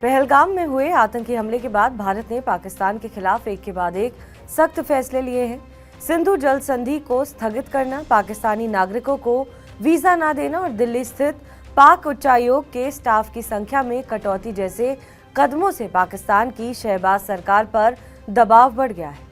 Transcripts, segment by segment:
पहलगाम में हुए आतंकी हमले के बाद भारत ने पाकिस्तान के खिलाफ एक के बाद एक सख्त फैसले लिए हैं। सिंधु जल संधि को स्थगित करना, पाकिस्तानी नागरिकों को वीजा न देना और दिल्ली स्थित पाक उच्चायोग के स्टाफ की संख्या में कटौती जैसे कदमों से पाकिस्तान की शहबाज सरकार पर दबाव बढ़ गया है।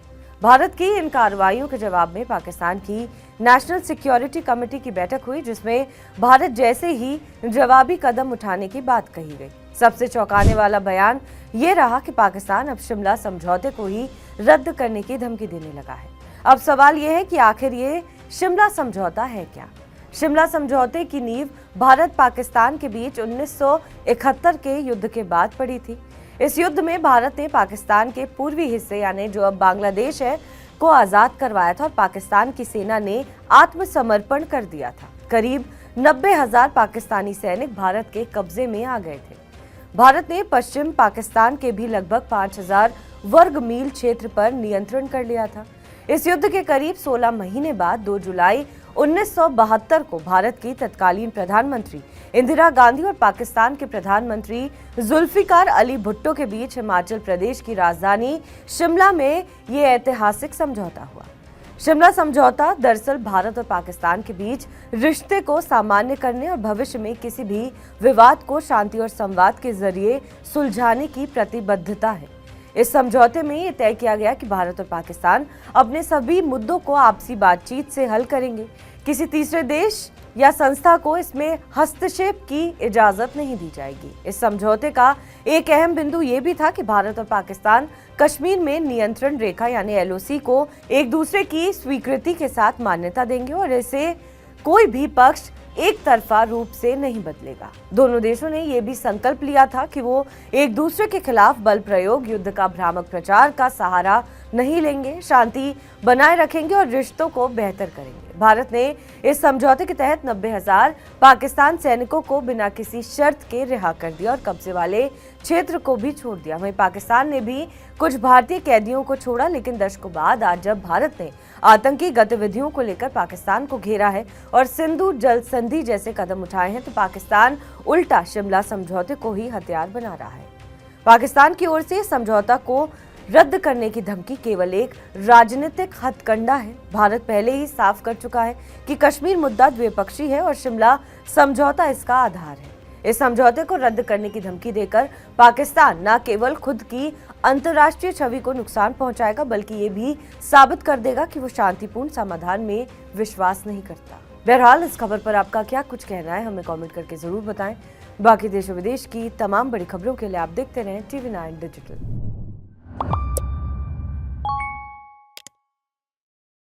भारत की इन कार्रवाइयों के जवाब में पाकिस्तान की नेशनल सिक्योरिटी कमेटी की बैठक हुई, जिसमें भारत जैसे ही जवाबी कदम उठाने की बात कही गई। सबसे चौंकाने वाला बयान ये रहा कि पाकिस्तान अब शिमला समझौते को ही रद्द करने की धमकी देने लगा है। अब सवाल ये है कि आखिर ये शिमला समझौता है क्या? शिमला समझौते की नींव भारत पाकिस्तान के बीच 1971 के युद्ध के बाद पड़ी थी। इस युद्ध में भारत ने पाकिस्तान के पूर्वी हिस्से यानी जो अब बांग्लादेश है को आजाद करवाया था और पाकिस्तान की सेना ने आत्मसमर्पण कर दिया था। करीब 90,000 पाकिस्तानी सैनिक भारत के कब्जे में आ गए थे। भारत ने पश्चिम पाकिस्तान के भी लगभग 5,000 वर्ग मील क्षेत्र पर नियंत्रण कर लिया था। इस युद्ध के करीब 16 महीने बाद 2 जुलाई 1972 को भारत की तत्कालीन प्रधानमंत्री इंदिरा गांधी और पाकिस्तान के प्रधानमंत्री जुल्फिकार अली भुट्टो के बीच हिमाचल प्रदेश की राजधानी शिमला में ये ऐतिहासिक समझौता हुआ। शिमला समझौता दरअसल भारत और पाकिस्तान के बीच रिश्ते को सामान्य करने और भविष्य में किसी भी विवाद को शांति और संवाद के जरिए सुलझाने की प्रतिबद्धता है। इस समझौते में ये तय किया गया कि भारत और पाकिस्तान अपने सभी मुद्दों को आपसी बातचीत से हल करेंगे। किसी तीसरे देश या संस्था को इसमें हस्तक्षेप की इजाजत नहीं दी जाएगी। इस समझौते का एक अहम बिंदु ये भी था कि भारत और पाकिस्तान कश्मीर में नियंत्रण रेखा यानी एलओसी को एक दूसरे की स्वीकृति के साथ मान्यता देंगे और इसे कोई भी पक्ष एक तरफा रूप से नहीं बदलेगा। दोनों देशों ने यह भी संकल्प लिया था कि वो एक दूसरे के खिलाफ बल प्रयोग, युद्ध का भ्रामक प्रचार का सहारा नहीं लेंगे, शांति बनाए रखेंगे और रिश्तों को बेहतर करेंगे। भारत ने इस समझौते के तहत 90,000 पाकिस्तान सैनिकों को बिना किसी शर्त के रिहा कर दिया और कब्जे वाले क्षेत्र को भी छोड़ दिया। वहीं पाकिस्तान ने भी कुछ भारतीय कैदियों को छोड़ा, लेकिन दशकों बाद आज जब भारत ने आतंकी गतिविधियों को लेकर पाकिस्तान को घेरा है और सिंधु जल संधि जैसे कदम उठाए हैं, तो पाकिस्तान उल्टा शिमला समझौते को ही हथियार बना रहा है। पाकिस्तान की ओर से समझौता को रद्द करने की धमकी केवल एक राजनीतिक हथकंडा है। भारत पहले ही साफ कर चुका है कि कश्मीर मुद्दा द्विपक्षीय है और शिमला समझौता इसका आधार है। इस समझौते को रद्द करने की धमकी देकर पाकिस्तान न केवल खुद की अंतर्राष्ट्रीय छवि को नुकसान पहुंचाएगा, बल्कि ये भी साबित कर देगा कि वो शांतिपूर्ण समाधान में विश्वास नहीं करता। बहरहाल इस खबर पर आपका क्या कुछ कहना है, हमें कमेंट करके जरूर बताएं। बाकी देश और विदेश की तमाम बड़ी खबरों के लिए आप देखते रहें TV9 डिजिटल।